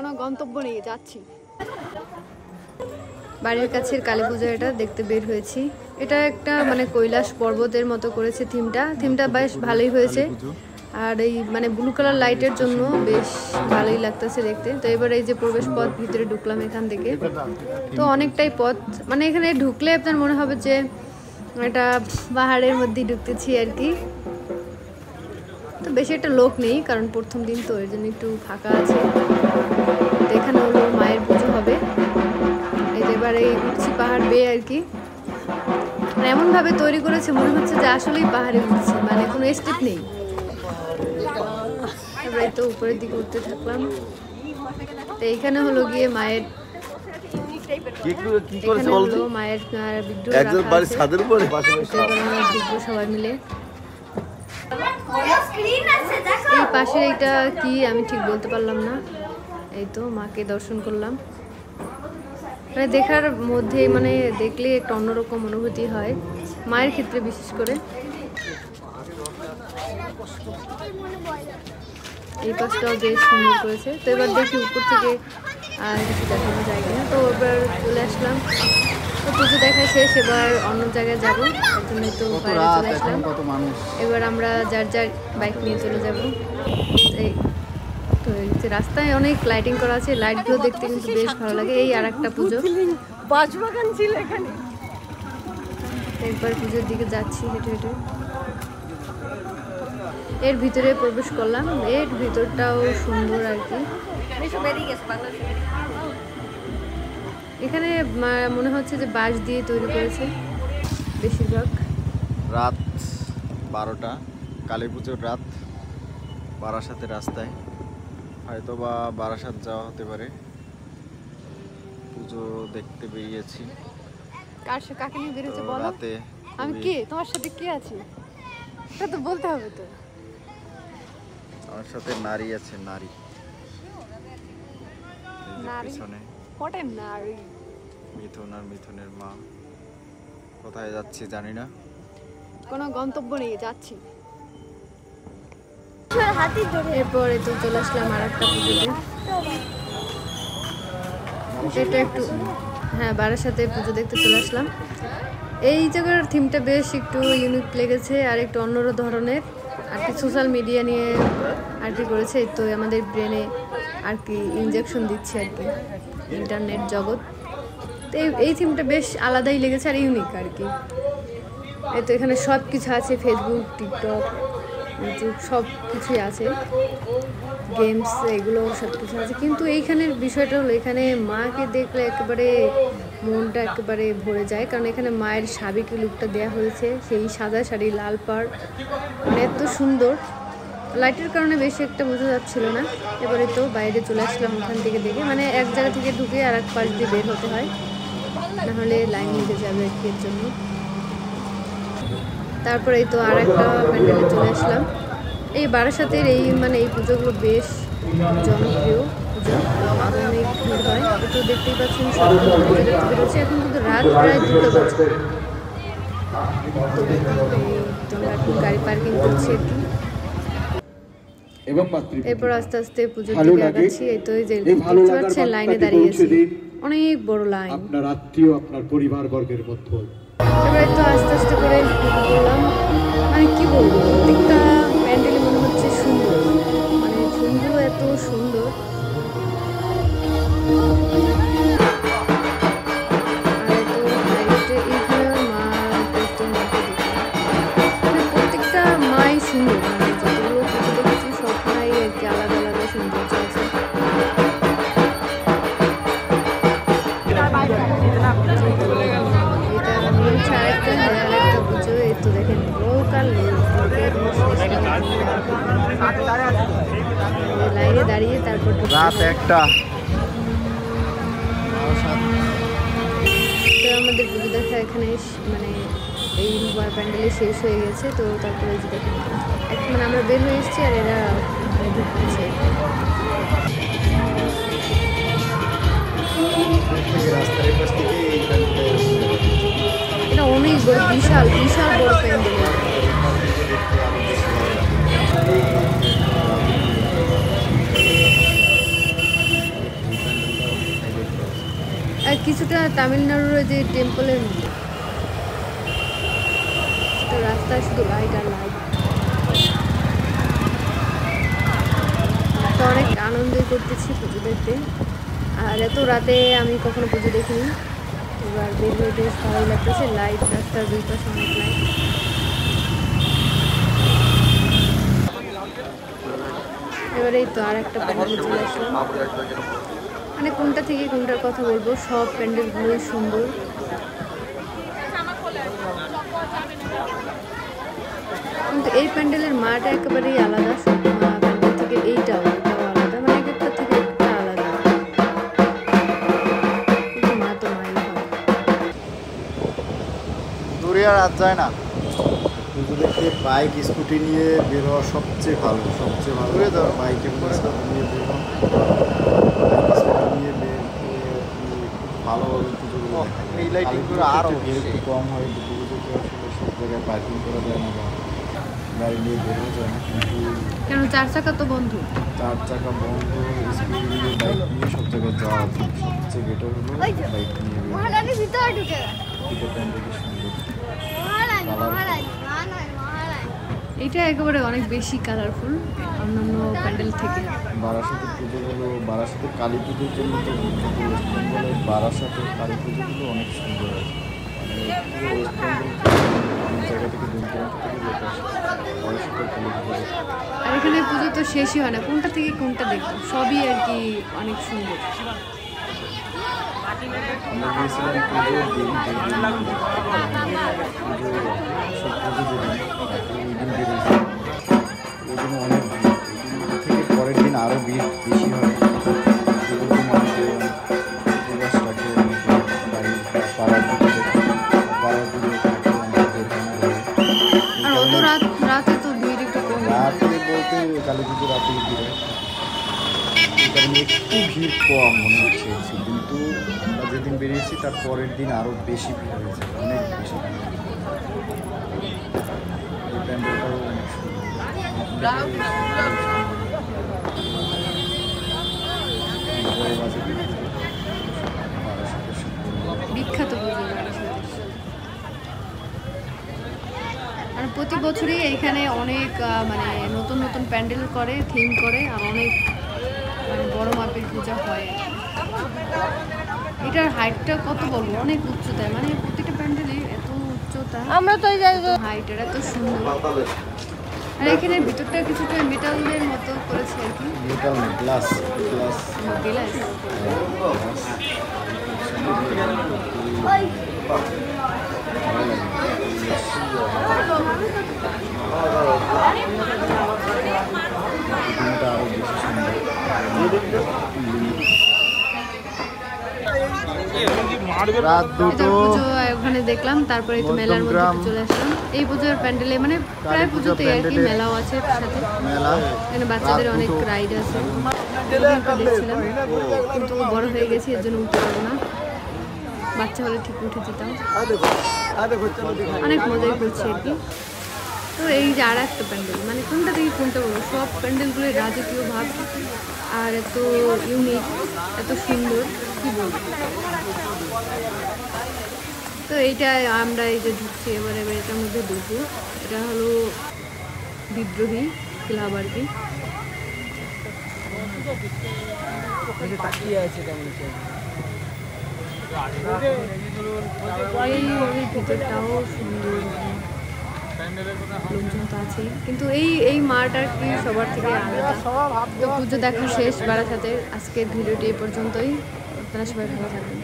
কোনো গন্তব্য নেই, যাচ্ছি। বাড়ির কাছের কালী পূজা এটা দেখতে বের হয়েছি। এটা একটা মানে কৈলাস পর্বতের মতো করেছে থিমটা বেশ ভালোই হয়েছে। আর এই মানে ব্লু কালার লাইটের জন্য বেশ ভালোই লাগতেছে দেখতে। তো এবার এই যে প্রবেশ পথ, ভিতরে ঢুকলাম এখান থেকে। তো অনেকটাই পথ, মানে এখানে ঢুকলে আপনার মনে হবে যে এটা পাহাড়ের মধ্যেই ঢুকতেছি আর কি। তো বেশি একটা লোক নেই, কারণ প্রথম দিন তো, এর জন্য একটু ফাঁকা আছে। তো এখানে হলো মায়ের পুজো হবে। এই যে এবার এই উঠছি পাহাড় বেয়ে আর কি। এমনভাবে তৈরি করেছে মনে হচ্ছে যে আসলেই পাহাড়ে উঠছি, মানে কোনো স্টেপ নেই। এবার তো উপরের দিকে উঠতে থাকলাম। তো এইখানে হলো গিয়ে মায়ের বিগ্রহ সবাই মিলে। এই পাশে এটা কি আমি ঠিক বলতে পারলাম না। এই তো মাকে দর্শন করলাম। মানে দেখার মধ্যে মানে দেখলে একটা অন্যরকম অনুভূতি হয় মায়ের ক্ষেত্রে বিশেষ করে। এই পাশটাও বেশ সুন্দর করেছে। তো এবার দেখি উপর থেকে আর কিছু দেখানো যায় কিনা। তো এবার চলে আসলাম। তো পুজো দেখা শেষ, এবার অন্য জায়গায় যাবো। তার জন্য তো বাইরে চলে আসলাম। এবার আমরা যার যার বাইক নিয়ে চলে যাবো। এই তো রাস্তায় অনেক লাইটিং করা আছে, লাইটগুলো দেখতে কিন্তু বেশ ভালো লাগে। এই আর একটা পুজো, বাঁশবাগান ছিল এখানে। একবার পুজোর দিকে যাচ্ছি হেঁটে হেঁটে। এর ভিতরে প্রবেশ করলাম। এর ভিতরটাও সুন্দর আর কি। এখানে মনে হচ্ছে যে বাঁশ দিয়ে তৈরি করেছে বেশিরভাগ। রাত 12টা, কালী পুজোর রাত। বারাসাতের রাস্তায়, হয়তো বা বারাসাত যাওয়া হতে পারে। পুজো দেখতে বেরিয়েছি। কাকে নিয়ে বেরিয়েছে বলো? রাতে আমি কে, তোমার সাথে কে আছি এটা তো বলতে হবে। তো আমার সাথে নারী আছে, নারী। পিছনে নারী মিথুন আর মিথুনের মা। কোথায় যাচ্ছি জানি না, কোনো গন্তব্য নেই, যাচ্ছি। এরপরে তো চলে আসলাম আর একটা পুজোতে। এটা একটু হ্যাঁ বারাসাতে পুজো দেখতে চলে আসলাম। এই জায়গার থিমটা বেশ একটু ইউনিক লেগেছে, আর একটু অন্য ধরনের আর কি। সোশ্যাল মিডিয়া নিয়ে আর কি করেছে, তো আমাদের ব্রেনে আর কি ইনজেকশন দিচ্ছে আর কি, ইন্টারনেট জগৎ। তো এই থিমটা বেশ আলাদাই লেগেছে আর ইউনিক আর কি। এই তো এখানে সব কিছু আছে, ফেসবুক, টিকটক, ইউটিউব সব কিছুই আছে, গেমস এগুলো সব কিছু আছে। কিন্তু এইখানের বিষয়টা হলো, এখানে মাকে দেখলে একেবারে মনটা একেবারে ভরে যায়, কারণ এখানে মায়ের সাবেকি লুকটা দেওয়া হয়েছে, সেই সাদা শাড়ি, লাল পাড়, মানে এত সুন্দর। লাইটের কারণে বেশি একটা বোঝা যাচ্ছিল না। এবারে তো বাইরে চলে আসলাম ওখান থেকে দেখে, মানে এক জায়গা থেকে ঢুকে আর এক পাশ দিয়ে বের হতে হয়, নাহলে লাইন লেগে যাবে এর জন্য। তারপরে এই তো আর একটা প্যান্ডেলে চলে আসলাম। এই বারাসাতের এই মানে এই পুজোগুলো বেশ জনপ্রিয় পুজো, আর অনেক ভিড় হয়। তো দেখতেই পাচ্ছেন সব পুজো দেখতে বেরোচ্ছে। এখন কিন্তু রাত প্রায় 2টা বাজে। তো আমরা এখন গাড়ি পার্কিং করছি আর কি। এরপর আস্তে আস্তে পুজোর দিকে আগাচ্ছি। এই তো এই যে দেখতে পাচ্ছেন লাইনে দাঁড়িয়েছি, অনেক বড় লাইন। আপনার আত্মীয়, আপনার পরিবার বর্গের মধ্যে এবার তো আস্তে আস্তে করে বললাম, মানে কি বলবো, প্রত্যেকটা প্যান্ডেলে মনে হচ্ছে সুন্দর, মানে থিমগুলো এত সুন্দর। প্রত্যেকটা মাই সুন্দর, মানে যতগুলো পুজো দেখেছি সব মাই আর কি আলাদা আলাদা সৌন্দর্য আছে। আরেকটা পুজো। এই তো দেখেন লোক আর লাইনে দাঁড়িয়ে তারপর রাত 1টা। তো আমাদের পুজো দেখা এখানে মানে এই প্যান্ডেলে শেষ হয়ে গেছে। তো তারপরে যে দেখেন মানে আমরা বের হয়ে এসেছি আর এরা ঢুকছে। এটা অনেক বড়, বিশাল বিশাল বড় প্যান্ডেল। কিছুটা তামিলনাড়ুর যে টেম্পলের মতো। তো রাস্তায় শুধু লাইট আর লাইট। তো অনেক আনন্দই করতেছি পুজো দেখতে। আর এত রাতে আমি কখনো পুজো দেখিনি, এবার বের হয়ে বেশ ভালোই লাগতেছে। লাইট, রাস্তার দুই পাশে অনেক লাইট। এবারে এই তো আর একটা প্যান্ডেল চলে আসলাম। মানে কোনটা থেকে কোনটার কথা বলবো, সব প্যান্ডেলগুলোই সুন্দর। কিন্তু এই প্যান্ডেলের মাটা একেবারেই আলাদা, সব প্যান্ডেল থেকে এইটাও আলাদা, মানে এক একটা থেকে একটা আলাদা। কিন্তু মা তো মাই হয়। দূরে আর রাত যায় না, পুজো দেখতে বাইক স্কুটি নিয়ে বের হওয়া সবচেয়ে ভালো। দূরে তো বাইকে নিয়ে বের হওয়া, নিয়ে বের ভালোভাবে পুজোগুলো এই লাইটিং করে আরও একটু কম হয়। দুটো পুজোতে আসলে সব জায়গায় পার্কিং করা যায় না বা গাড়ি নিয়ে বেরোনো যায় না, কিন্তু কেন 4 চাকা তো বন্ধ, 4 চাকা বন্ধ, স্কুটি নিয়ে বাইক নিয়ে সব জায়গায় যাওয়া উচিত। সবচেয়ে বেটার হলো বাইক নিয়ে দুটো প্যান্ডেলই সুন্দর, এটা একেবারে অনেক বেশি কালারফুল অন্যান্য প্যান্ডেল থেকে। বারাসাতের পুজোগুলো, বারাসাতের কালী পুজোর জন্য তো বিখ্যাত। ওয়েস্ট বেঙ্গলের বারাসাতের কালী পুজোগুলো অনেক সুন্দর আছে। পুরো ওয়েস্ট বেঙ্গল অনেক জায়গা থেকে দূর দূরান্ত থেকে লোক আসে বারাসাতের কালী পুজো। আর এখানে পুজো তো শেষই হয় না, কোনটা থেকে কোনটা দেখবো, সবই আর কি অনেক সুন্দর। আমরা গিয়েছিলাম পুজোর দিন, পুজো সব পুজো যেদিন ওই দিন বেরিয়েছি, ওই দিন অনেক ভিড়। ওই দিন থেকে পরের দিন আরও ভিড় বেশি হয়। পুজোর দিন অনেকে উপবাসটাকে বাড়ির পাড়ার পুজো থাকে, অনেকে আর অত রাতে তো ভিড় একটু কম। রাতে বলতে কালী পুজো রাতে ভিড় হয়, এই কারণে একটু ভিড় কম মনে হচ্ছে। কিন্তু আমরা যেদিন বেরিয়েছি তার পরের দিন আরও বেশি ভিড় হয়েছে, অনেক বেশি ভিড়। এই প্যান্ডেলটাও অনেক সুন্দর। বিখ্যাত পুজো আর প্রতি বছরই এখানে অনেক মানে নতুন নতুন প্যান্ডেল করে, থিম করে, আর অনেক মানে বড় মাপের পূজা হয়। এটার হাইটটা কত বলবো, অনেক উচ্চতায়, মানে প্রতিটা প্যান্ডেলে এত উচ্চতা, আমরা তো হাইটের এত সুন্দর। আর এখানে ভিতরটা কিছুটা মেটালের মতো করেছে আর কি, মেটাল না, গ্লাস গ্লাস গ্লাস। আরো বেশি সুন্দর। রাত দুটো পুজো ওখানে দেখলাম, তারপরে তো মেলার মধ্যে চলে আসলাম। এই পুজোর প্যান্ডেলে মানে প্রায় পুজোতে আর কি মেলাও আছে সাথে, মেলা এখানে বাচ্চাদের অনেক রাইড আছে। দেখছিলাম, কিন্তু বড় হয়ে গেছি এর জন্য উঠতে পারবো না, বাচ্চা হলে ঠিক উঠে যেতাম। অনেক মজাই করছে আর কি। তো এই যে আর একটা প্যান্ডেল, মানে কোনটা থেকে কোনটা বলবো, সব প্যান্ডেলগুলোই রাজকীয় ভাব আর এত ইউনিক, এত সুন্দর, কি বলবো। তো এইটা আমরা এই যে ঢুকছি, এবারে এটার মধ্যে ঢুকবো। এটা হলো বিদ্রোহী ক্লাব আর কি। এই ভিতরটাও সুন্দর, লোকজন তো আছেই, কিন্তু এই মাঠ আর কি সবার থেকে আলাদা। তো পুজো দেখা শেষ বারাসাতের। আজকের ভিডিওটি এই পর্যন্তই, আপনারা সবাই ভালো থাকবেন।